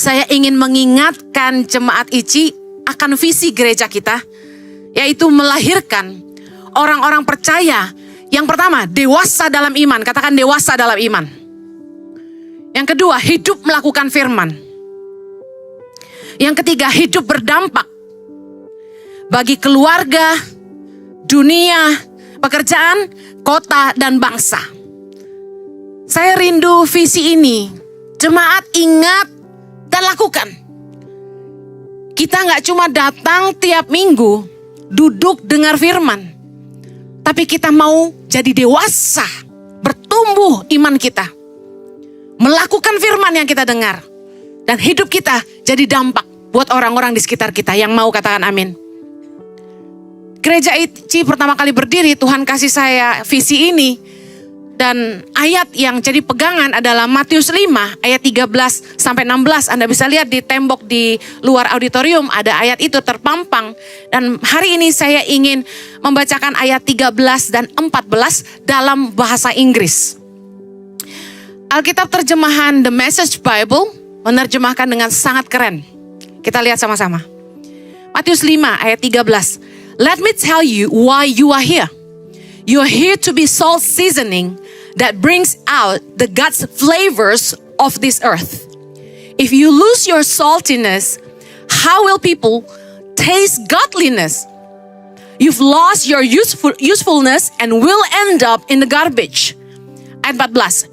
saya ingin mengingatkan jemaat ICI akan visi gereja kita, yaitu melahirkan orang-orang percaya. Yang pertama, dewasa dalam iman. Katakan dewasa dalam iman. Yang kedua, hidup melakukan firman. Yang ketiga, hidup berdampak bagi keluarga, dunia, pekerjaan, kota, dan bangsa. Saya rindu visi ini. Jemaat ingat dan lakukan. Kita gak cuma datang tiap minggu, duduk dengar firman. Tapi kita mau jadi dewasa, bertumbuh iman kita. Melakukan firman yang kita dengar. Dan hidup kita jadi dampak buat orang-orang di sekitar kita yang mau katakan amin. Gereja ICI pertama kali berdiri, Tuhan kasih saya visi ini. Dan ayat yang jadi pegangan adalah Matius 5 ayat 13 sampai 16. Anda bisa lihat di tembok di luar auditorium ada ayat itu terpampang. Dan hari ini saya ingin membacakan ayat 13 dan 14 dalam bahasa Inggris. Alkitab terjemahan The Message Bible menerjemahkan dengan sangat keren. Kita lihat sama-sama. Matius 5 ayat 13. Let me tell you why you are here. You are here to be salt seasoning that brings out the God's flavors of this earth. If you lose your saltiness, how will people taste godliness? You've lost your usefulness and will end up in the garbage. Ayat 14.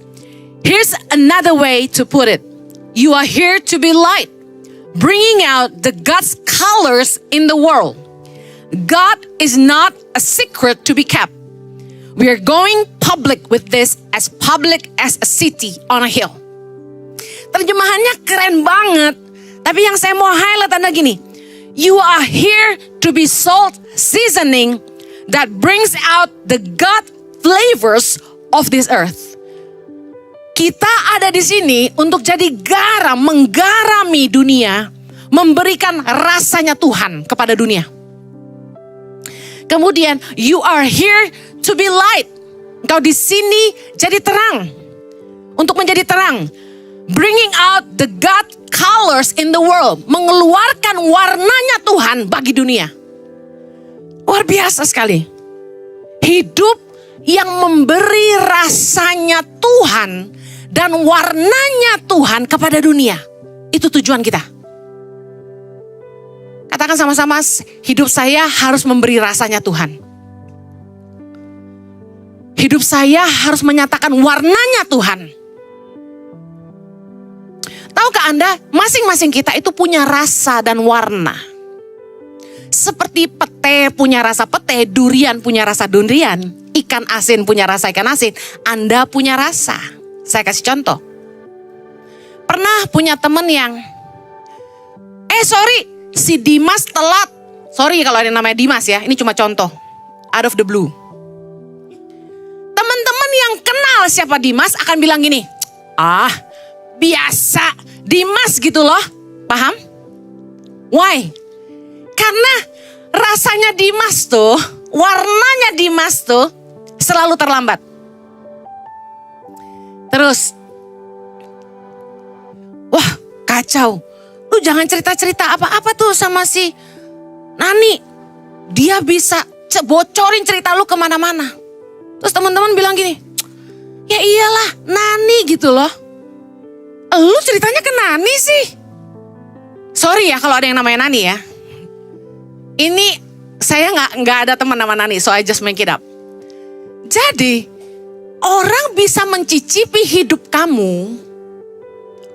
Here's another way to put it. You are here to be light, bringing out the God's colors in the world. God is not a secret to be kept. We are going public with this, as public as a city on a hill. Terjemahannya keren banget. Tapi yang saya mau highlight adalah gini. You are here to be salt seasoning that brings out the God flavors of this earth. Kita ada di sini untuk jadi garam, menggarami dunia, memberikan rasanya Tuhan kepada dunia. Kemudian, you are here to be light. Engkau di sini jadi terang. Untuk menjadi terang. Bringing out the God colors in the world. Mengeluarkan warnanya Tuhan bagi dunia. Luar biasa sekali. Hidup yang memberi rasanya Tuhan dan warnanya Tuhan kepada dunia. Itu tujuan kita. Katakan sama-sama, hidup saya harus memberi rasanya Tuhan. Hidup saya harus menyatakan warnanya Tuhan. Tahukah Anda, masing-masing kita itu punya rasa dan warna. Seperti pete punya rasa pete, durian punya rasa durian, ikan asin punya rasa ikan asin, Anda punya rasa. Saya kasih contoh. Pernah punya teman yang, si Dimas telat. Sorry kalau ada yang namanya Dimas ya, ini cuma contoh. Out of the blue. Teman-teman yang kenal siapa Dimas akan bilang gini, biasa Dimas gitu loh. Paham? Why? Karena rasanya Dimas tuh, warnanya Dimas tuh selalu terlambat. Terus, wah kacau. Lu jangan cerita-cerita apa-apa tuh sama si Nani. Dia bisa bocorin cerita lu kemana-mana. Terus teman-teman bilang gini, ya iyalah Nani gitu loh. Lu ceritanya ke Nani sih. Sorry ya kalau ada yang namanya Nani ya. Ini saya nggak ada teman nama Nani, so I just make it up. Jadi orang bisa mencicipi hidup kamu.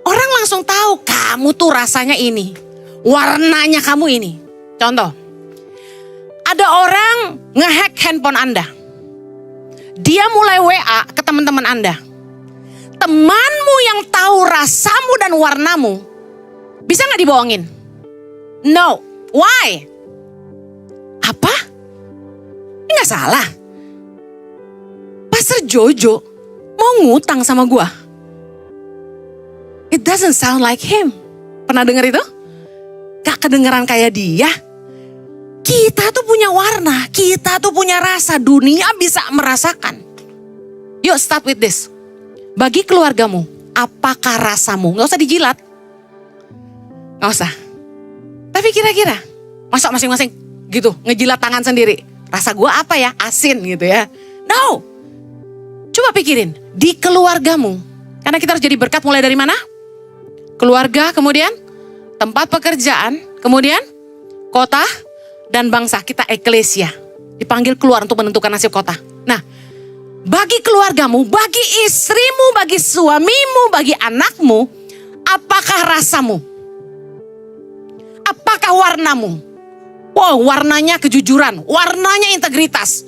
Orang langsung tahu kamu tuh rasanya ini. Warnanya kamu ini. Contoh. Ada orang ngehack handphone Anda. Dia mulai WA ke teman-teman Anda. Temanmu yang tahu rasamu dan warnamu. Bisa gak dibohongin? No. Why? Apa? Ini gak salah. Pastor Jojo mau ngutang sama gua. It doesn't sound like him. Pernah dengar itu? Gak kedengeran kayak dia. Kita tuh punya warna, kita tuh punya rasa, dunia bisa merasakan. Yuk start with this. Bagi keluargamu, apakah rasamu? Gak usah dijilat. Gak usah. Tapi kira-kira, masa masing-masing gitu, ngejilat tangan sendiri. Rasa gue apa ya? Asin gitu ya. No. Coba pikirin, di keluargamu. Karena kita harus jadi berkat mulai dari mana? Keluarga, kemudian tempat pekerjaan, kemudian kota dan bangsa. Kita eklesia. Dipanggil keluar untuk menentukan nasib kota. Nah, bagi keluargamu, bagi istrimu, bagi suamimu, bagi anakmu, apakah rasamu? Apakah warnamu? Wow, warnanya kejujuran, warnanya integritas.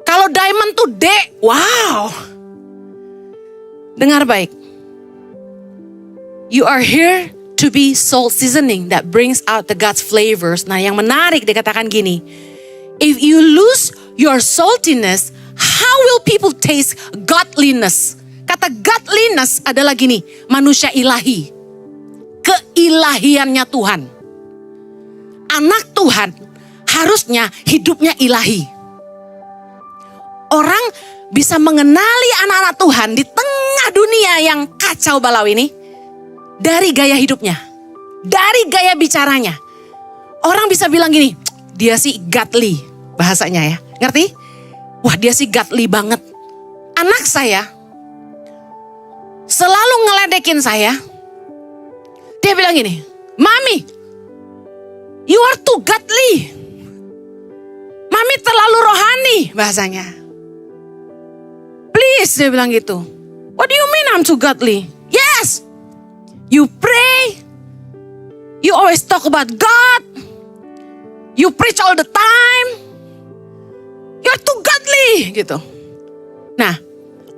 Kalau diamond tuh D, wow. Dengar baik. You are here to be soul seasoning that brings out the God's flavors. Nah, yang menarik dikatakan gini. If you lose your saltiness, how will people taste godliness? Kata godliness adalah gini, manusia ilahi. Keilahiannya Tuhan. Anak Tuhan harusnya hidupnya ilahi. Orang bisa mengenali anak-anak Tuhan di tengah dunia yang kacau balau ini dari gaya hidupnya, dari gaya bicaranya. Orang bisa bilang gini, dia sih godly bahasanya ya, ngerti? Wah, dia sih godly banget. Anak saya selalu ngeledekin saya. Dia bilang gini, Mami, you are too godly. Mami terlalu rohani bahasanya. Please, dia bilang gitu. What do you mean I'm too godly? Yes, you pray. You always talk about God. You preach all the time. You're too godly gitu. Nah,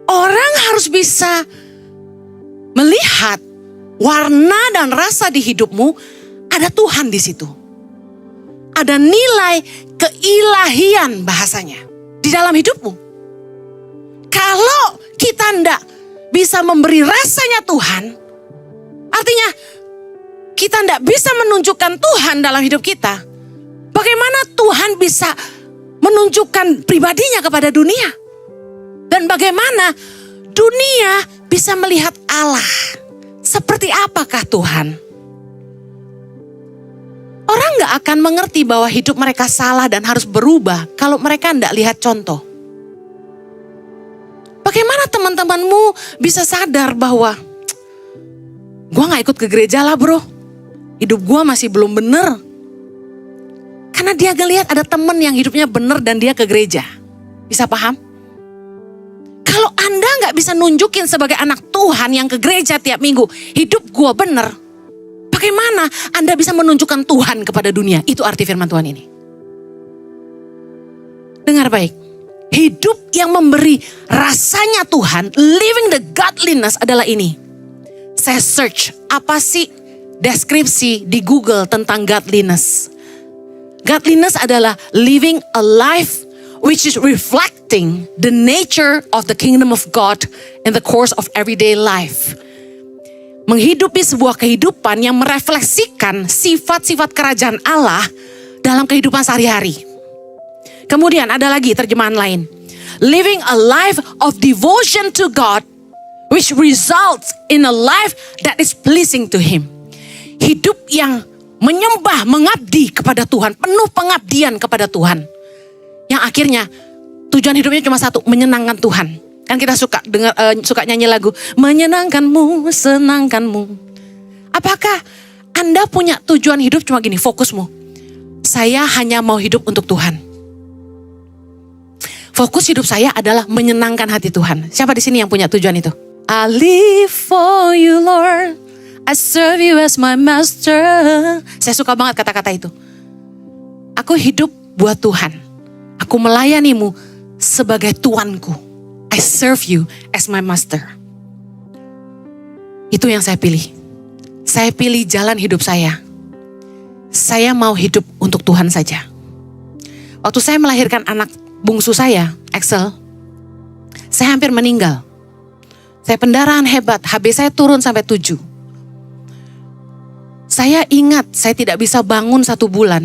orang harus bisa melihat warna dan rasa di hidupmu, ada Tuhan di situ. Ada nilai keilahian bahasanya di dalam hidupmu. Kalau kita tidak bisa memberi rasanya Tuhan, artinya kita tidak bisa menunjukkan Tuhan dalam hidup kita. Bagaimana Tuhan bisa menunjukkan pribadinya kepada dunia? Dan bagaimana dunia bisa melihat Allah? Seperti apakah Tuhan? Orang gak akan mengerti bahwa hidup mereka salah dan harus berubah kalau mereka tidak lihat contoh. Bagaimana teman-temanmu bisa sadar bahwa gue gak ikut ke gereja lah bro. Hidup gue masih belum bener. Karena dia ngelihat ada temen yang hidupnya bener dan dia ke gereja. Bisa paham? Kalau Anda gak bisa nunjukin sebagai anak Tuhan yang ke gereja tiap minggu, hidup gue bener. Bagaimana Anda bisa menunjukkan Tuhan kepada dunia? Itu arti firman Tuhan ini. Dengar baik. Hidup yang memberi rasanya Tuhan, living the godliness adalah ini. Saya search, apa sih deskripsi di Google tentang godliness? Godliness adalah living a life which is reflecting the nature of the kingdom of God in the course of everyday life. Menghidupi sebuah kehidupan yang merefleksikan sifat-sifat kerajaan Allah dalam kehidupan sehari-hari. Kemudian ada lagi terjemahan lain. Living a life of devotion to God which results in a life that is pleasing to Him. Hidup yang menyembah, mengabdi kepada Tuhan, penuh pengabdian kepada Tuhan. Yang akhirnya tujuan hidupnya cuma satu, menyenangkan Tuhan. Kan kita suka nyanyi lagu, menyenangkanmu, senangkanmu. Apakah Anda punya tujuan hidup cuma gini, fokusmu? Saya hanya mau hidup untuk Tuhan. Fokus hidup saya adalah menyenangkan hati Tuhan. Siapa di sini yang punya tujuan itu? I live for you Lord, I serve you as my master. Saya suka banget kata-kata itu. Aku hidup buat Tuhan. Aku melayanimu sebagai Tuanku. I serve you as my master. Itu yang saya pilih. Saya pilih jalan hidup saya. Saya mau hidup untuk Tuhan saja. Waktu saya melahirkan anak bungsu saya, Axel, saya hampir meninggal. Saya pendarahan hebat, HB saya turun sampai 7. Saya ingat saya tidak bisa bangun 1 bulan.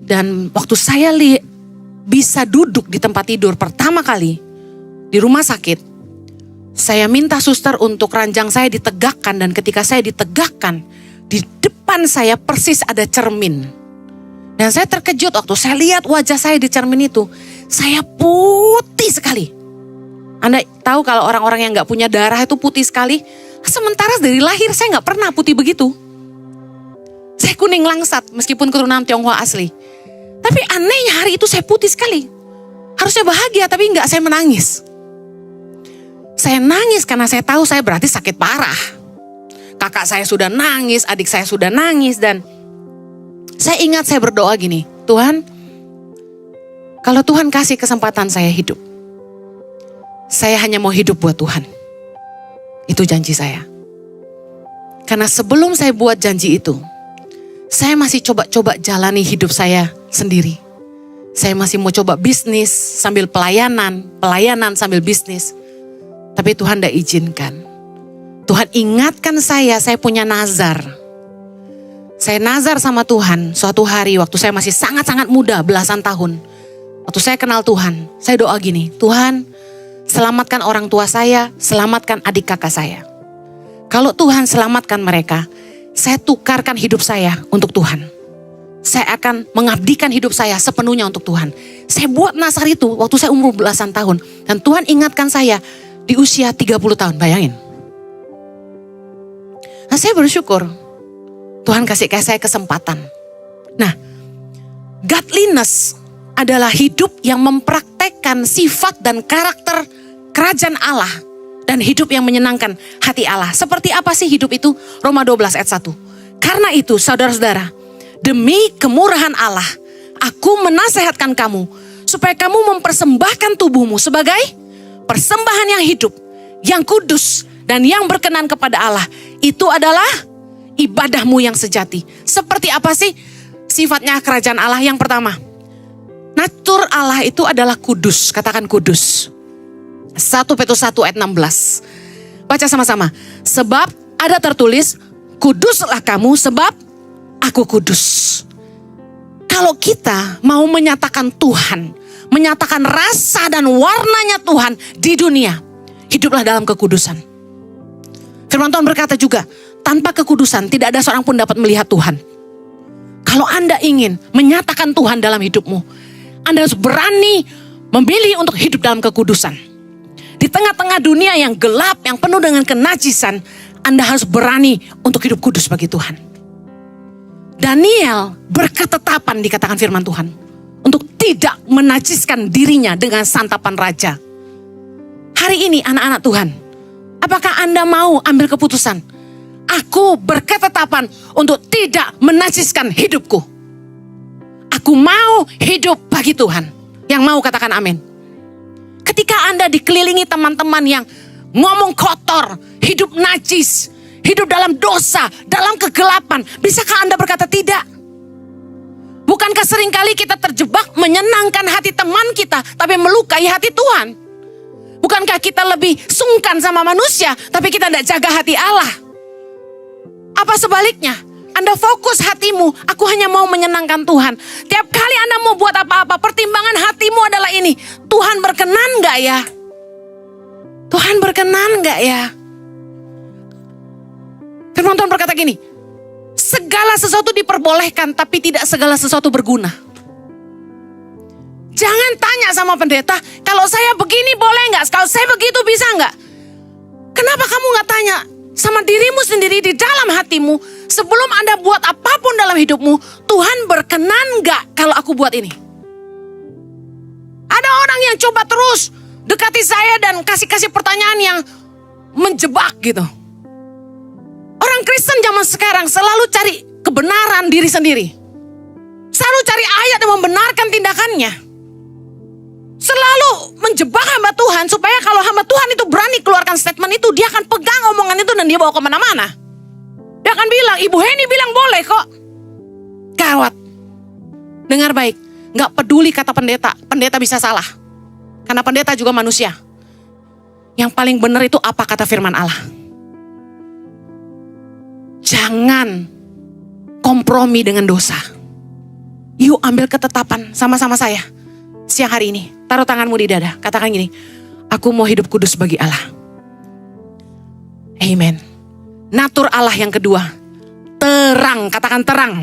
Dan waktu saya bisa duduk di tempat tidur pertama kali di rumah sakit, Saya minta suster untuk ranjang saya ditegakkan, dan ketika saya ditegakkan, di depan saya persis ada cermin. Dan saya terkejut waktu saya lihat wajah saya di cermin itu. Saya putih sekali. Anda tahu kalau orang-orang yang gak punya darah itu putih sekali. Sementara dari lahir saya gak pernah putih begitu. Saya kuning langsat meskipun keturunan Tionghoa asli. Tapi anehnya hari itu saya putih sekali. Harusnya bahagia tapi enggak, saya menangis. Saya nangis karena saya tahu saya berarti sakit parah. Kakak saya sudah nangis, adik saya sudah nangis, dan saya ingat saya berdoa gini, Tuhan, kalau Tuhan kasih kesempatan saya hidup, saya hanya mau hidup buat Tuhan. Itu janji saya. Karena sebelum saya buat janji itu, saya masih coba-coba jalani hidup saya sendiri. Saya masih mau coba bisnis sambil pelayanan sambil bisnis. Tapi Tuhan tidak izinkan. Tuhan ingatkan saya punya nazar. Saya nazar sama Tuhan suatu hari waktu saya masih sangat-sangat muda, belasan tahun. Waktu saya kenal Tuhan, saya doa gini, Tuhan, selamatkan orang tua saya, selamatkan adik kakak saya. Kalau Tuhan selamatkan mereka, saya tukarkan hidup saya untuk Tuhan. Saya akan mengabdikan hidup saya sepenuhnya untuk Tuhan. Saya buat nazar itu waktu saya umur belasan tahun. Dan Tuhan ingatkan saya di usia 30 tahun, bayangin. Nah, saya bersyukur Tuhan kasih saya kesempatan. Nah, godliness adalah hidup yang mempraktekkan sifat dan karakter kerajaan Allah dan hidup yang menyenangkan hati Allah. Seperti apa sih hidup itu? Roma 12 ayat 1. Karena itu saudara-saudara, demi kemurahan Allah, aku menasehatkan kamu supaya kamu mempersembahkan tubuhmu sebagai persembahan yang hidup, yang kudus, dan yang berkenan kepada Allah. Itu adalah ibadahmu yang sejati. Seperti apa sih sifatnya kerajaan Allah? Yang pertama, natur Allah itu adalah kudus. Katakan kudus. 1 Petrus 1 ayat 16. Baca sama-sama. Sebab ada tertulis, kuduslah kamu sebab aku kudus. Kalau kita mau menyatakan Tuhan, menyatakan rasa dan warnanya Tuhan di dunia, hiduplah dalam kekudusan. Firman Tuhan berkata juga, tanpa kekudusan tidak ada seorang pun dapat melihat Tuhan. Kalau Anda ingin menyatakan Tuhan dalam hidupmu, Anda harus berani memilih untuk hidup dalam kekudusan. Di tengah-tengah dunia yang gelap, yang penuh dengan kenajisan, Anda harus berani untuk hidup kudus bagi Tuhan. Daniel berketetapan, dikatakan firman Tuhan, untuk tidak menajiskan dirinya dengan santapan raja. Hari ini anak-anak Tuhan, apakah Anda mau ambil keputusan? Aku berketetapan untuk tidak menajiskan hidupku. Aku mau hidup bagi Tuhan. Yang mau katakan amin. Ketika Anda dikelilingi teman-teman yang ngomong kotor, hidup najis, hidup dalam dosa, dalam kegelapan, bisakah Anda berkata tidak? Bukankah seringkali kita terjebak menyenangkan hati teman kita, tapi melukai hati Tuhan? Bukankah kita lebih sungkan sama manusia, tapi kita tidak jaga hati Allah? Apa sebaliknya? Anda fokus hatimu, aku hanya mau menyenangkan Tuhan. Tiap kali Anda mau buat apa-apa, pertimbangan hatimu adalah ini. Tuhan berkenan gak ya? Tuhan berkenan gak ya? Firman Tuhan berkata gini, segala sesuatu diperbolehkan, tapi tidak segala sesuatu berguna. Jangan tanya sama pendeta, kalau saya begini boleh gak? Kalau saya begitu bisa gak? Kenapa kamu gak tanya sama dirimu sendiri di dalam hatimu, sebelum Anda buat apapun dalam hidupmu, Tuhan berkenan gak kalau aku buat ini? Ada orang yang coba terus dekati saya dan kasih pertanyaan yang menjebak gitu. Orang Kristen zaman sekarang selalu cari kebenaran diri sendiri. Selalu cari ayat yang membenarkan tindakannya. Selalu menjebak hamba Tuhan supaya kalau hamba Tuhan itu berani keluarkan statement itu, dia akan pegang omongan itu dan dia bawa kemana-mana. Dia akan bilang, Ibu Heni bilang boleh kok. Gawat. Dengar baik, gak peduli kata pendeta, pendeta bisa salah. Karena pendeta juga manusia. Yang paling benar itu apa kata firman Allah. Jangan kompromi dengan dosa. Yuk ambil ketetapan sama-sama saya. Siang hari ini, taruh tanganmu di dada. Katakan gini, aku mau hidup kudus bagi Allah. Amen. Natur Allah yang kedua, terang, katakan terang.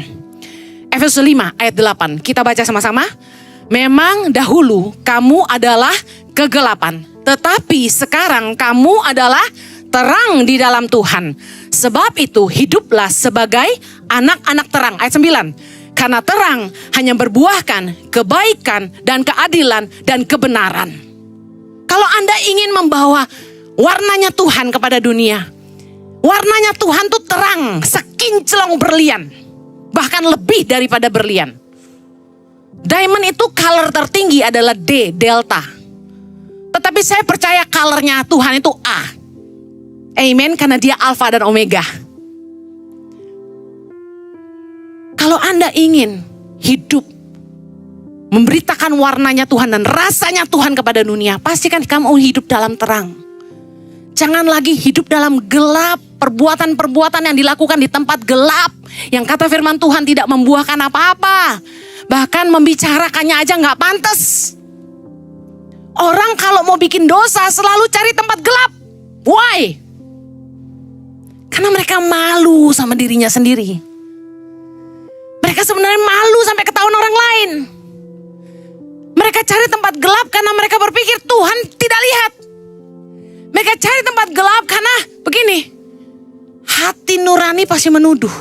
Efesus 5 ayat 8, kita baca sama-sama. Memang dahulu kamu adalah kegelapan, tetapi sekarang kamu adalah terang di dalam Tuhan. Sebab itu hiduplah sebagai anak-anak terang. Ayat 9, karena terang hanya berbuahkan kebaikan dan keadilan dan kebenaran. Kalau Anda ingin membawa warnanya Tuhan kepada dunia, warnanya Tuhan tuh terang, sekinclong berlian, bahkan lebih daripada berlian. Diamond itu color tertinggi adalah D, delta. Tetapi saya percaya colornya Tuhan itu A. Amen, karena dia alfa dan omega. Kalau Anda ingin hidup memberitakan warnanya Tuhan dan rasanya Tuhan kepada dunia, pastikan kamu hidup dalam terang. Jangan lagi hidup dalam gelap, perbuatan-perbuatan yang dilakukan di tempat gelap, yang kata firman Tuhan tidak membuahkan apa-apa. Bahkan membicarakannya aja gak pantas. Orang kalau mau bikin dosa selalu cari tempat gelap. Why? Karena mereka malu sama dirinya sendiri. Mereka sebenarnya malu sampai ketahuan orang lain. Mereka cari tempat gelap karena mereka berpikir Tuhan tidak lihat. Mereka cari tempat gelap karena begini, hati nurani pasti menuduh.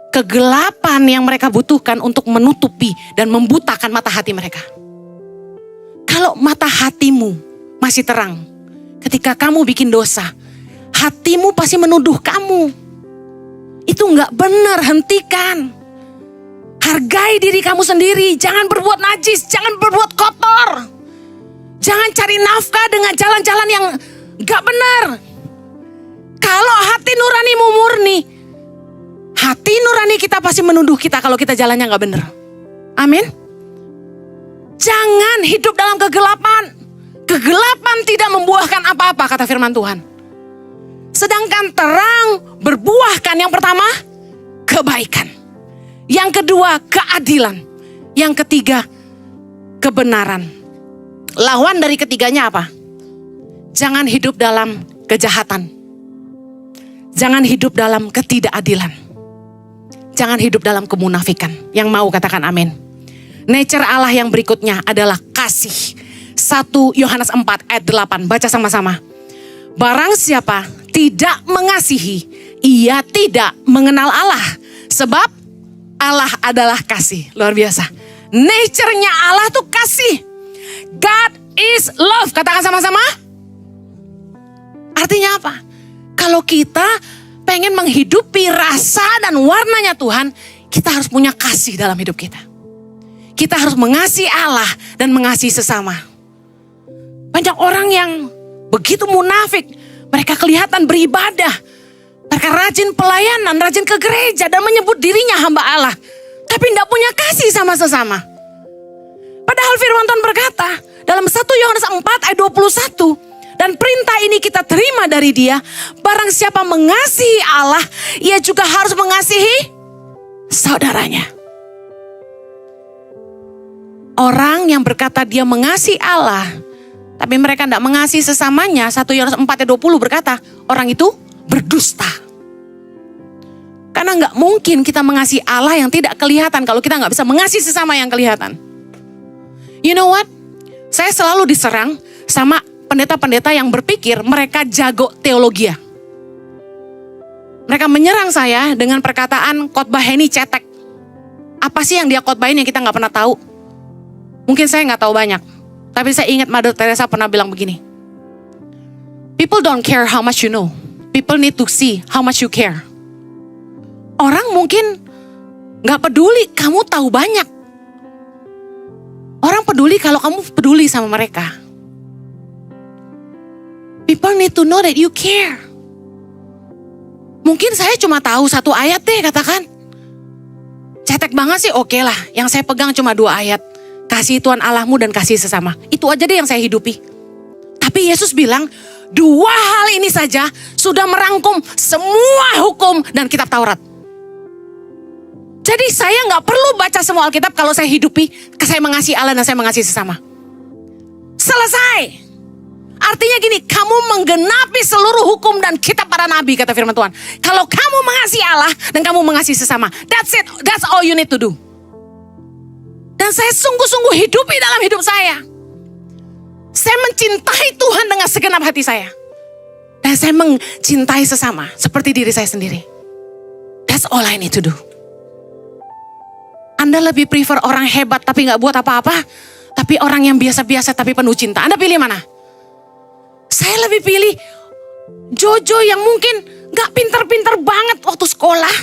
Kegelapan yang mereka butuhkan untuk menutupi dan membutakan mata hati mereka. Kalau mata hatimu masih terang, ketika kamu bikin dosa, hatimu pasti menuduh kamu. Itu gak benar, hentikan. Hargai diri kamu sendiri, jangan berbuat najis, jangan berbuat kotor. Jangan cari nafkah dengan jalan-jalan yang gak benar. Kalau hati nuranimu murni, hati nurani kita pasti menuduh kita kalau kita jalannya gak benar. Amin. Jangan hidup dalam kegelapan. Kegelapan tidak membuahkan apa-apa, kata firman Tuhan. Sedangkan terang berbuahkan yang pertama, kebaikan. Yang kedua, keadilan. Yang ketiga, kebenaran. Lawan dari ketiganya apa? Jangan hidup dalam kejahatan. Jangan hidup dalam ketidakadilan. Jangan hidup dalam kemunafikan. Yang mau katakan amin. Nature Allah yang berikutnya adalah kasih. 1 Yohanes 4 ayat 8. Baca sama-sama. Barang siapa tidak mengasihi, ia tidak mengenal Allah. Sebab Allah adalah kasih. Luar biasa. Nature-nya Allah tuh kasih. God is love. Katakan sama-sama. Artinya apa? Kalau kita pengen menghidupi rasa dan warnanya Tuhan, kita harus punya kasih dalam hidup kita. Kita harus mengasihi Allah dan mengasihi sesama. Banyak orang yang begitu munafik. Mereka kelihatan beribadah. Mereka rajin pelayanan, rajin ke gereja dan menyebut dirinya hamba Allah. Tapi tidak punya kasih sama sesama. Padahal firman Tuhan berkata dalam 1 Yohanes 4 ayat 21. Dan perintah ini kita terima dari dia. Barang siapa mengasihi Allah, ia juga harus mengasihi saudaranya. Orang yang berkata dia mengasihi Allah, tapi mereka tidak mengasihi sesamanya. 1 Yohanes 4 ayat 20 berkata, orang itu berdusta. Karena gak mungkin kita mengasihi Allah yang tidak kelihatan kalau kita gak bisa mengasihi sesama yang kelihatan. You know what? Saya selalu diserang sama pendeta-pendeta yang berpikir mereka jago teologi. Mereka menyerang saya dengan perkataan khotbah Henny cetek. Apa sih yang dia khotbahin yang kita gak pernah tahu? Mungkin saya gak tahu banyak. Tapi saya ingat Mother Teresa pernah bilang begini. People don't care how much you know. People need to see how much you care. Orang mungkin gak peduli kamu tahu banyak. Orang peduli kalau kamu peduli sama mereka. People need to know that you care. Mungkin saya cuma tahu 1 ayat deh katakan. Cetek banget sih, oke lah. Yang saya pegang cuma 2 ayat. Kasih Tuhan Allahmu dan kasih sesama. Itu aja deh yang saya hidupi. Tapi Yesus bilang, 2 hal ini saja sudah merangkum semua hukum dan kitab Taurat. Jadi saya gak perlu baca semua Alkitab kalau saya hidupi, saya mengasihi Allah dan saya mengasihi sesama. Selesai. Artinya gini, kamu menggenapi seluruh hukum dan kitab para nabi, kata firman Tuhan. Kalau kamu mengasihi Allah dan kamu mengasihi sesama, that's it, that's all you need to do. Dan saya sungguh-sungguh hidupi dalam hidup saya. Saya mencintai Tuhan dengan segenap hati saya. Dan saya mencintai sesama seperti diri saya sendiri. That's all I need to do. Anda lebih prefer orang hebat tapi gak buat apa-apa, tapi orang yang biasa-biasa tapi penuh cinta. Anda pilih mana? Saya lebih pilih Jojo yang mungkin gak pinter-pinter banget waktu sekolah,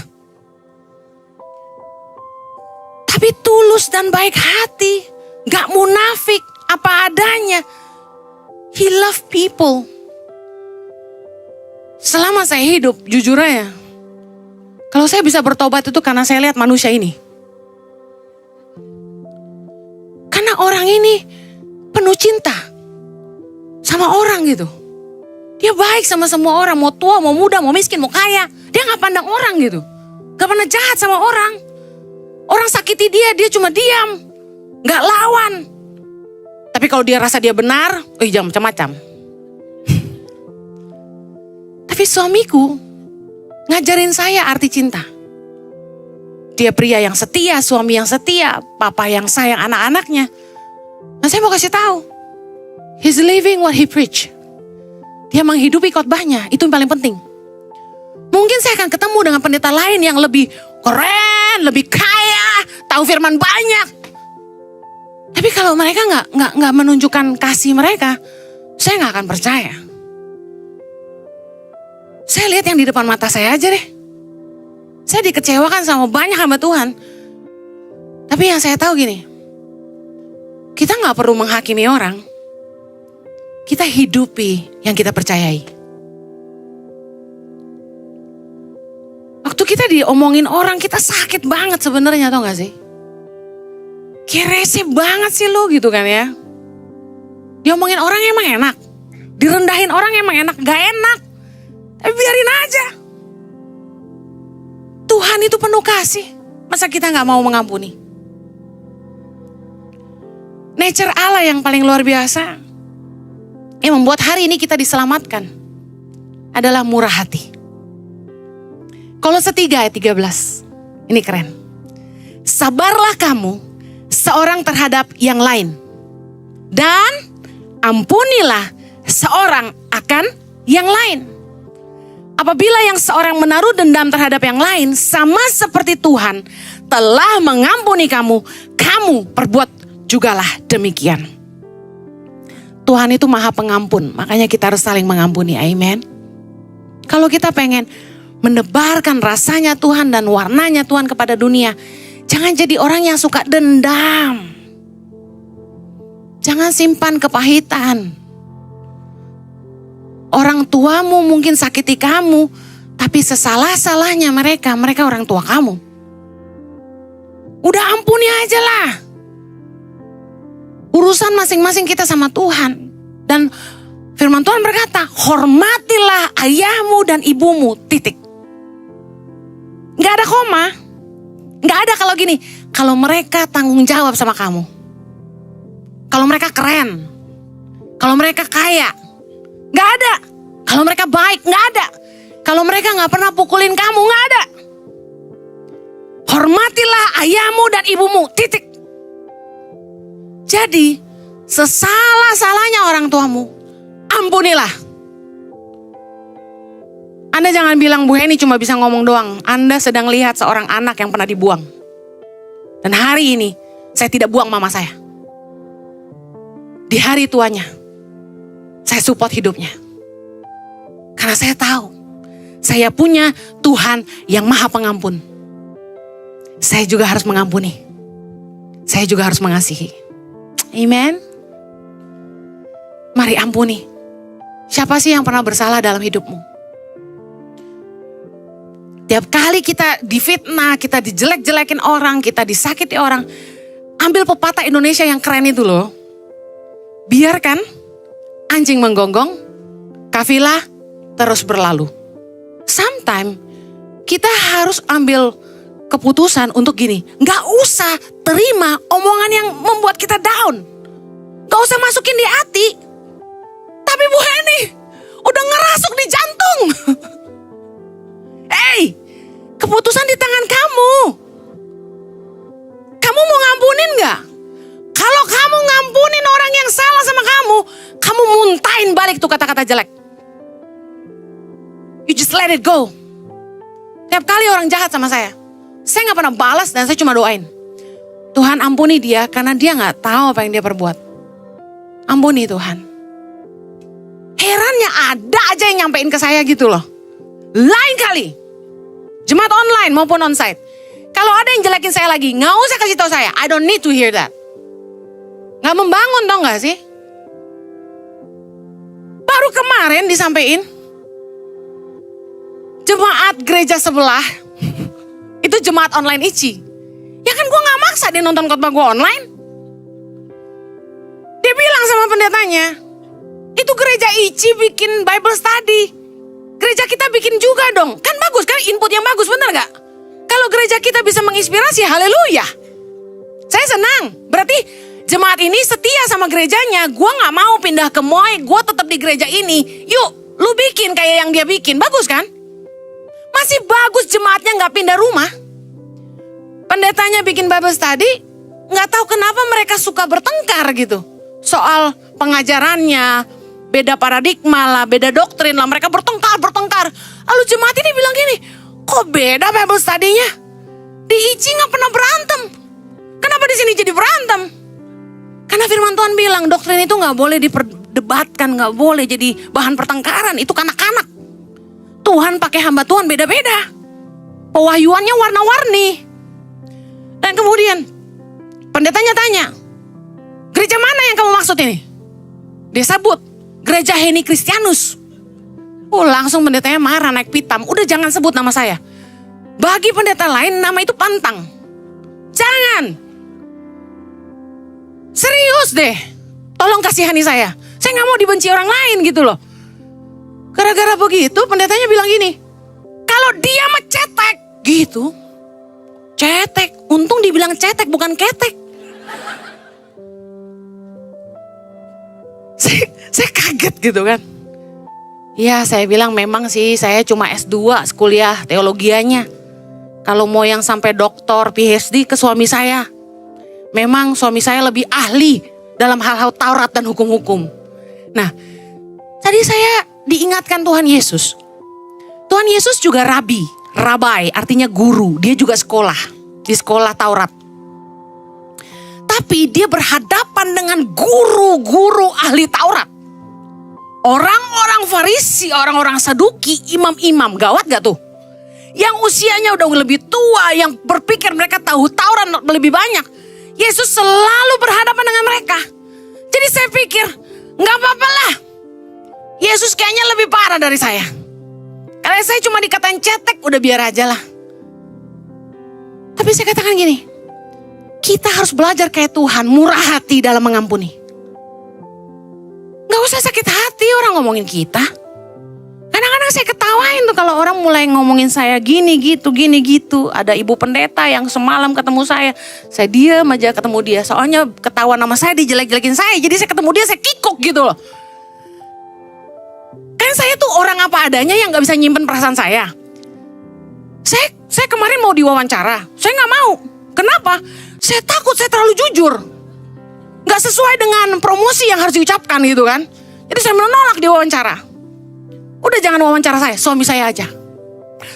tapi tulus dan baik hati, gak munafik, apa adanya. He love people. Selama saya hidup, jujur aja, kalau saya bisa bertobat itu karena saya lihat manusia ini. Karena orang ini penuh cinta sama orang gitu. Dia baik sama semua orang, mau tua, mau muda, mau miskin, mau kaya. Dia gak pandang orang gitu. Gak pernah jahat sama orang. Orang sakiti dia cuma diam. Gak lawan. Tapi kalau dia rasa dia benar, jangan macam-macam. Tapi suamiku ngajarin saya arti cinta. Dia pria yang setia, suami yang setia, papa yang sayang anak-anaknya. Nah, saya mau kasih tahu, he's living what he preach. Dia menghidupi khotbahnya, itu yang paling penting. Mungkin saya akan ketemu dengan pendeta lain yang lebih keren, lebih kaya, tahu firman banyak. Tapi kalau mereka nggak menunjukkan kasih mereka, saya nggak akan percaya. Saya lihat yang di depan mata saya aja deh. Saya dikecewakan sama banyak hamba Tuhan. Tapi yang saya tahu gini, kita nggak perlu menghakimi orang. Kita hidupi yang kita percayai. Waktu kita diomongin orang, kita sakit banget sebenarnya, tau gak sih? Kayak rese banget sih lu gitu kan ya. Diomongin orang emang enak. Direndahin orang emang enak, gak enak. Tapi biarin aja. Tuhan itu penuh kasih. Masa kita gak mau mengampuni? Nature Allah yang paling luar biasa, yang membuat hari ini kita diselamatkan, adalah murah hati. Kolose 3 ayat 13. Ini keren. Sabarlah kamu seorang terhadap yang lain, dan ampunilah seorang akan yang lain. Apabila yang seorang menaruh dendam terhadap yang lain, sama seperti Tuhan telah mengampuni kamu, kamu perbuat jugalah demikian. Tuhan itu maha pengampun, makanya kita harus saling mengampuni, amen. Kalau kita pengen menebarkan rasanya Tuhan dan warnanya Tuhan kepada dunia, jangan jadi orang yang suka dendam. Jangan simpan kepahitan. Orang tuamu mungkin sakiti kamu, tapi sesalah-salahnya mereka orang tua kamu. Udah ampuni aja lah. Urusan masing-masing kita sama Tuhan. Dan firman Tuhan berkata, hormatilah ayahmu dan ibumu, titik. Gak ada koma. Gak ada kalau gini, kalau mereka tanggung jawab sama kamu. Kalau mereka keren. Kalau mereka kaya. Gak ada. Kalau mereka baik, gak ada. Kalau mereka gak pernah pukulin kamu, gak ada. Hormatilah ayahmu dan ibumu, titik. Jadi, sesalah-salahnya orang tuamu, ampunilah. Anda jangan bilang Bu Heni cuma bisa ngomong doang. Anda sedang lihat seorang anak yang pernah dibuang. Dan hari ini, saya tidak buang mama saya. Di hari tuanya, saya support hidupnya. Karena saya tahu, saya punya Tuhan yang maha pengampun. Saya juga harus mengampuni. Saya juga harus mengasihi. Amen. Mari ampuni. Siapa sih yang pernah bersalah dalam hidupmu? Tiap kali kita difitnah, kita dijelek-jelekin orang, kita disakiti orang. Ambil pepatah Indonesia yang keren itu loh. Biarkan anjing menggonggong, kafilah terus berlalu. Sometimes kita harus ambil keputusan untuk gini. Gak usah terima omongan yang membuat kita down. Gak usah masukin di hati. Tapi Tapi Bu Heni, udah ngerasuk di jantung. Hey, keputusan di tangan kamu. Kamu mau ngampunin gak? Kalau kamu ngampunin orang yang salah sama kamu muntahin balik tuh kata-kata jelek. You just let it go. Tiap kali orang jahat sama saya gak pernah balas dan saya cuma doain. Tuhan ampuni dia karena dia gak tahu apa yang dia perbuat. Ampuni Tuhan. Herannya ada aja yang nyampein ke saya gitu loh. Lain kali. Jemaat online maupun onsite. Kalau ada yang jelekin saya lagi, gak usah kasih tahu saya. I don't need to hear that. Gak membangun tau gak sih? Baru kemarin disampaikan. Jemaat gereja sebelah. Itu jemaat online ICI. Ya kan gue gak maksa dia nonton khotbah gue online. Dia bilang sama pendetanya. Itu gereja ICI bikin Bible study. Gereja kita bikin juga dong. Kan bagus kan, input yang bagus, bener gak? Kalau gereja kita bisa menginspirasi, haleluya. Saya senang. Berarti jemaat ini setia sama gerejanya. Gue gak mau pindah ke Moy. Gue tetap di gereja ini. Yuk, lu bikin kayak yang dia bikin. Bagus kan? Masih bagus jemaatnya gak pindah rumah. Pendetanya bikin Bible study. Gak tahu kenapa mereka suka bertengkar gitu. Soal pengajarannya. Beda paradigma lah, beda doktrin lah. Mereka bertengkar. Lalu jemaat ini bilang gini. Kok beda Bible study-nya? Di ICI gak pernah berantem. Kenapa di sini jadi berantem? Karena firman Tuhan bilang doktrin itu gak boleh diperdebatkan, gak boleh jadi bahan pertengkaran. Itu kanak-kanak. Tuhan pakai hamba Tuhan beda-beda. Pewahyuannya warna-warni. Dan kemudian pendetanya tanya, gereja mana yang kamu maksud ini? Dia sebut, gereja Heni Kristianus. Langsung pendetanya marah naik pitam. Udah jangan sebut nama saya. Bagi pendeta lain nama itu pantang. Jangan. Serius deh. Tolong kasihani saya. Saya gak mau dibenci orang lain gitu loh. Gara-gara begitu pendetanya bilang gini. Kalau dia mah cetek gitu. Cetek. Untung dibilang cetek bukan ketek. Saya kaget gitu kan. Ya saya bilang memang sih saya cuma S2 kuliah teologianya. Kalau mau yang sampai doktor PhD ke suami saya. Memang suami saya lebih ahli dalam hal-hal Taurat dan hukum-hukum. Nah, tadi saya diingatkan Tuhan Yesus. Tuhan Yesus juga rabai artinya guru. Dia juga sekolah, di sekolah Taurat. Tapi dia berhadapan dengan guru-guru ahli Taurat. Orang-orang Farisi, orang-orang Saduki, imam-imam, gawat gak tuh? Yang usianya udah lebih tua, yang berpikir mereka tahu Taurat lebih banyak. Yesus selalu berhadapan dengan mereka. Jadi saya pikir, gak apa-apa lah. Yesus kayaknya lebih parah dari saya. Kalau saya cuma dikatain cetek, udah biar aja lah. Tapi saya katakan gini, kita harus belajar kayak Tuhan, murah hati dalam mengampuni. Gak usah sakit hati orang ngomongin kita. Kadang-kadang saya ketawain tuh kalau orang mulai ngomongin saya gini gitu. Ada ibu pendeta yang semalam ketemu saya diam aja ketemu dia. Soalnya ketahuan nama saya dijelek-jelekin saya, jadi saya ketemu dia saya kikuk gitu loh. Kan saya tuh orang apa adanya yang gak bisa nyimpen perasaan saya. Saya kemarin mau diwawancara, saya gak mau. Kenapa? Saya takut saya terlalu jujur. Gak sesuai dengan promosi yang harus diucapkan gitu kan. Jadi saya menolak di wawancara. Udah jangan wawancara saya, suami saya aja.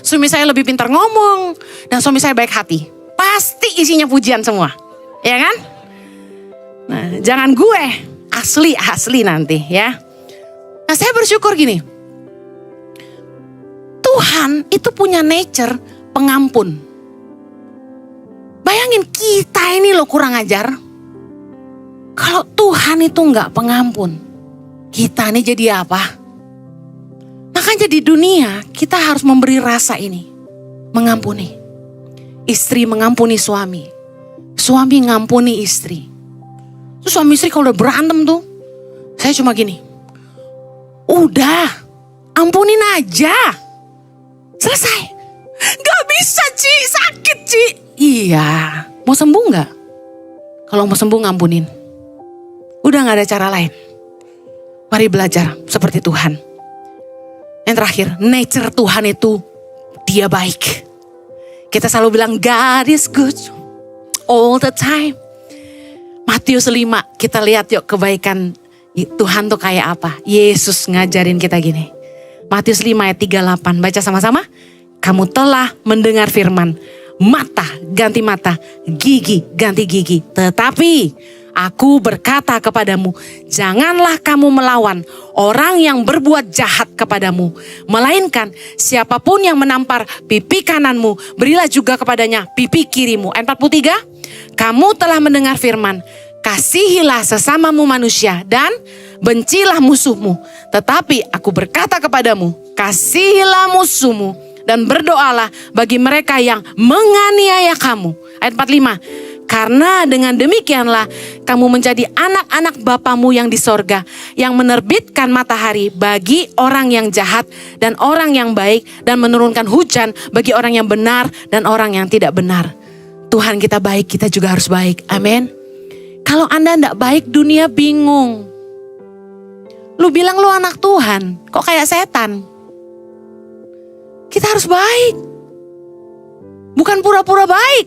Suami saya lebih pintar ngomong. Dan suami saya baik hati. Pasti isinya pujian semua. Ya kan? Nah jangan gue. Asli nanti ya. Nah saya bersyukur gini. Tuhan itu punya nature pengampun. Bayangin kita ini loh kurang ajar. Kalau Tuhan itu enggak pengampun, kita ini jadi apa? Makanya di dunia kita harus memberi rasa ini. Mengampuni. Istri mengampuni suami. Suami mengampuni istri. Terus suami istri kalau udah berantem tuh, saya cuma gini. Udah, ampunin aja. Selesai. Gak bisa Ci, sakit Ci. Iya, mau sembuh gak? Kalau mau sembuh ngampunin. Udah gak ada cara lain. Mari belajar seperti Tuhan. Yang terakhir, nature Tuhan itu Dia baik. Kita selalu bilang God is good all the time. Matius 5, kita lihat yuk kebaikan Tuhan tuh kayak apa. Yesus ngajarin kita gini. Matius 5 ayat 38, baca sama-sama. Kamu telah mendengar firman, mata ganti mata, gigi ganti gigi. Tetapi aku berkata kepadamu, janganlah kamu melawan orang yang berbuat jahat kepadamu. Melainkan siapapun yang menampar pipi kananmu, berilah juga kepadanya pipi kirimu. Ayat 43, kamu telah mendengar firman, kasihilah sesamamu manusia dan bencilah musuhmu. Tetapi aku berkata kepadamu, kasihilah musuhmu dan berdoalah bagi mereka yang menganiaya kamu. Ayat 45, karena dengan demikianlah kamu menjadi anak-anak Bapamu yang di sorga, yang menerbitkan matahari bagi orang yang jahat dan orang yang baik, dan menurunkan hujan bagi orang yang benar dan orang yang tidak benar. Tuhan kita baik, kita juga harus baik. Amin. Kalau Anda tidak baik, dunia bingung. Lu bilang lu anak Tuhan, kok kayak setan? Kita harus baik. Bukan pura-pura baik.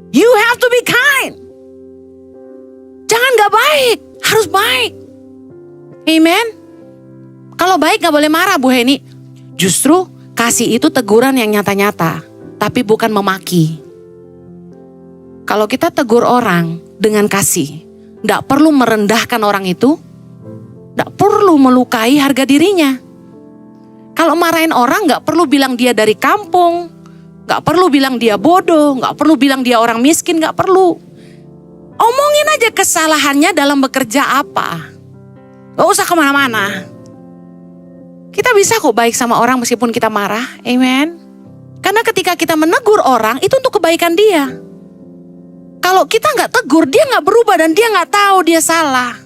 You have to be kind. Jangan gak baik, harus baik. Amen. Kalau baik gak boleh marah, Bu Heni. Justru kasih itu teguran yang nyata-nyata, tapi bukan memaki. Kalau kita tegur orang dengan kasih, gak perlu merendahkan orang itu, gak perlu melukai harga dirinya. Kalau marahin orang gak perlu bilang dia dari kampung, gak perlu bilang dia bodoh, gak perlu bilang dia orang miskin, gak perlu. Omongin aja kesalahannya dalam bekerja apa. Gak usah kemana-mana. Kita bisa kok baik sama orang meskipun kita marah, amen. Karena ketika kita menegur orang, itu untuk kebaikan dia. Kalau kita gak tegur, dia gak berubah dan dia gak tahu dia salah.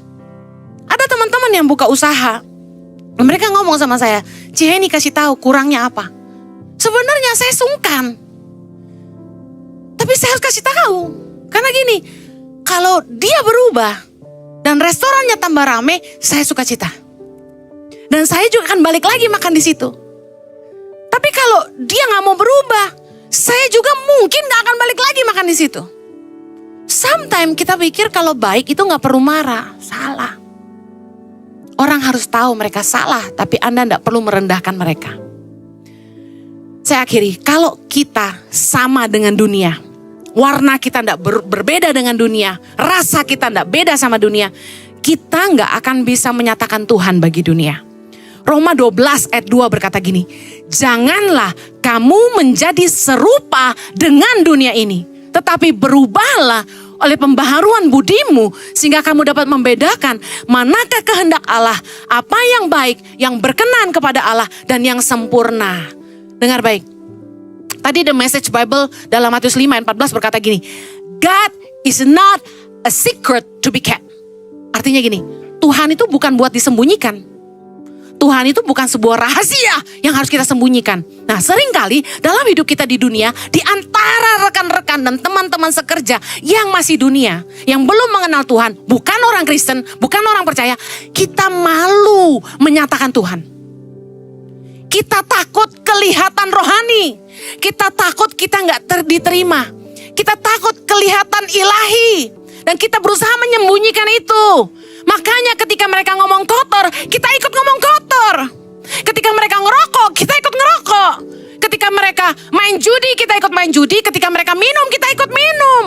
Ada teman-teman yang buka usaha. Mereka ngomong sama saya, Ciheni kasih tahu kurangnya apa. Sebenarnya saya sungkan. Tapi saya harus kasih tahu. Karena gini, kalau dia berubah dan restorannya tambah rame, saya suka cita. Dan saya juga akan balik lagi makan di situ. Tapi kalau dia gak mau berubah, saya juga mungkin gak akan balik lagi makan di situ. Sometimes kita pikir kalau baik itu gak perlu marah. Salah. Orang harus tahu mereka salah, tapi Anda tidak perlu merendahkan mereka. Saya akhiri, kalau kita sama dengan dunia, warna kita tidak berbeda dengan dunia, rasa kita tidak beda sama dunia, kita nggak akan bisa menyatakan Tuhan bagi dunia. Roma 12 ayat 2 berkata gini, janganlah kamu menjadi serupa dengan dunia ini, tetapi berubahlah oleh pembaharuan budimu, sehingga kamu dapat membedakan manakah kehendak Allah, apa yang baik, yang berkenan kepada Allah, dan yang sempurna. Dengar baik. Tadi The Message Bible dalam Matius 5 ayat 14 berkata gini, God is not a secret to be kept. Artinya gini, Tuhan itu bukan buat disembunyikan. Tuhan itu bukan sebuah rahasia yang harus kita sembunyikan. Nah, seringkali dalam hidup kita di dunia, di antara rekan-rekan dan teman-teman sekerja yang masih dunia, yang belum mengenal Tuhan, bukan orang Kristen, bukan orang percaya, kita malu menyatakan Tuhan. Kita takut kelihatan rohani. Kita takut kita gak diterima. Kita takut kelihatan ilahi. Dan kita berusaha menyembunyikan itu. Makanya ketika mereka ngomong kotor, kita ikut ngomong kotor. Ketika mereka ngerokok, kita ikut ngerokok. Ketika mereka main judi, kita ikut main judi. Ketika mereka minum, kita ikut minum.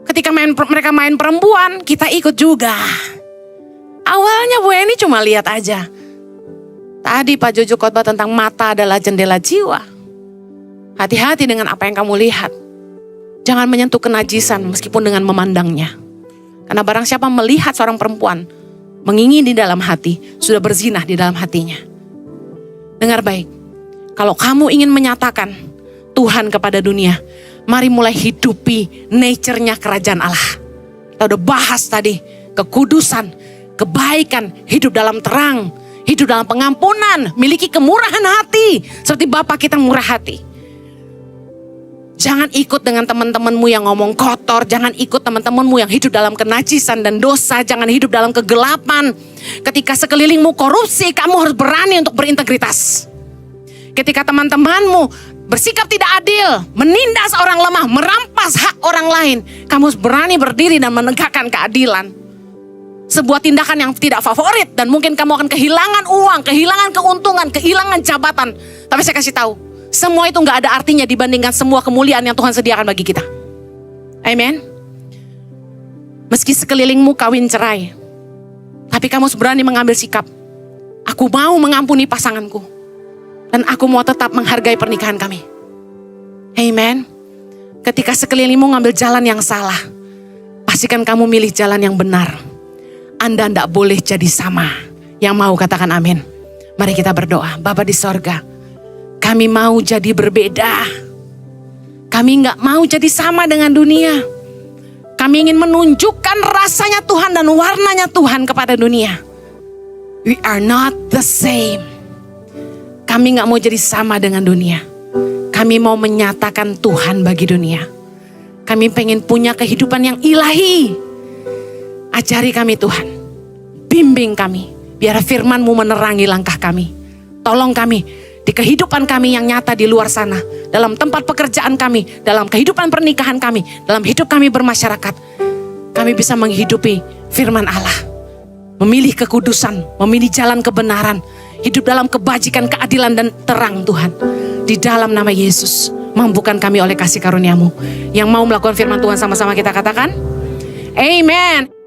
Ketika mereka main perempuan, kita ikut juga. Awalnya Bu Eni cuma lihat aja. Tadi Pak Jojo khotbah tentang mata adalah jendela jiwa. Hati-hati dengan apa yang kamu lihat. Jangan menyentuh kenajisan meskipun dengan memandangnya. Karena barang siapa melihat seorang perempuan mengingini di dalam hati, sudah berzinah di dalam hatinya. Dengar baik, kalau kamu ingin menyatakan Tuhan kepada dunia, mari mulai hidupi nature-nya kerajaan Allah. Kita udah bahas tadi, kekudusan, kebaikan, hidup dalam terang, hidup dalam pengampunan, miliki kemurahan hati, seperti Bapa kita murah hati. Jangan ikut dengan teman-temanmu yang ngomong kotor. Jangan ikut teman-temanmu yang hidup dalam kenajisan dan dosa. Jangan hidup dalam kegelapan. Ketika sekelilingmu korupsi, kamu harus berani untuk berintegritas. Ketika teman-temanmu bersikap tidak adil, menindas orang lemah, merampas hak orang lain, kamu harus berani berdiri dan menegakkan keadilan. Sebuah tindakan yang tidak favorit dan mungkin kamu akan kehilangan uang, kehilangan keuntungan, kehilangan jabatan. Tapi saya kasih tahu, semua itu gak ada artinya dibandingkan semua kemuliaan yang Tuhan sediakan bagi kita. Amen. Meski sekelilingmu kawin cerai, tapi kamu harus berani mengambil sikap. Aku mau mengampuni pasanganku, dan aku mau tetap menghargai pernikahan kami. Amen. Ketika sekelilingmu ngambil jalan yang salah, pastikan kamu milih jalan yang benar. Anda tidak boleh jadi sama. Yang mau katakan amin. Mari kita berdoa. Bapa di sorga, kami mau jadi berbeda. Kami gak mau jadi sama dengan dunia. Kami ingin menunjukkan rasanya Tuhan dan warnanya Tuhan kepada dunia. We are not the same. Kami gak mau jadi sama dengan dunia. Kami mau menyatakan Tuhan bagi dunia. Kami pengen punya kehidupan yang ilahi. Ajari kami Tuhan, bimbing kami, biar firman-Mu menerangi langkah kami. Tolong kami, di kehidupan kami yang nyata di luar sana, dalam tempat pekerjaan kami, dalam kehidupan pernikahan kami, dalam hidup kami bermasyarakat, kami bisa menghidupi firman Allah. Memilih kekudusan, memilih jalan kebenaran, hidup dalam kebajikan, keadilan dan terang Tuhan. Di dalam nama Yesus, mampukan kami oleh kasih karunia-Mu. Yang mau melakukan firman Tuhan sama-sama kita katakan, Amen.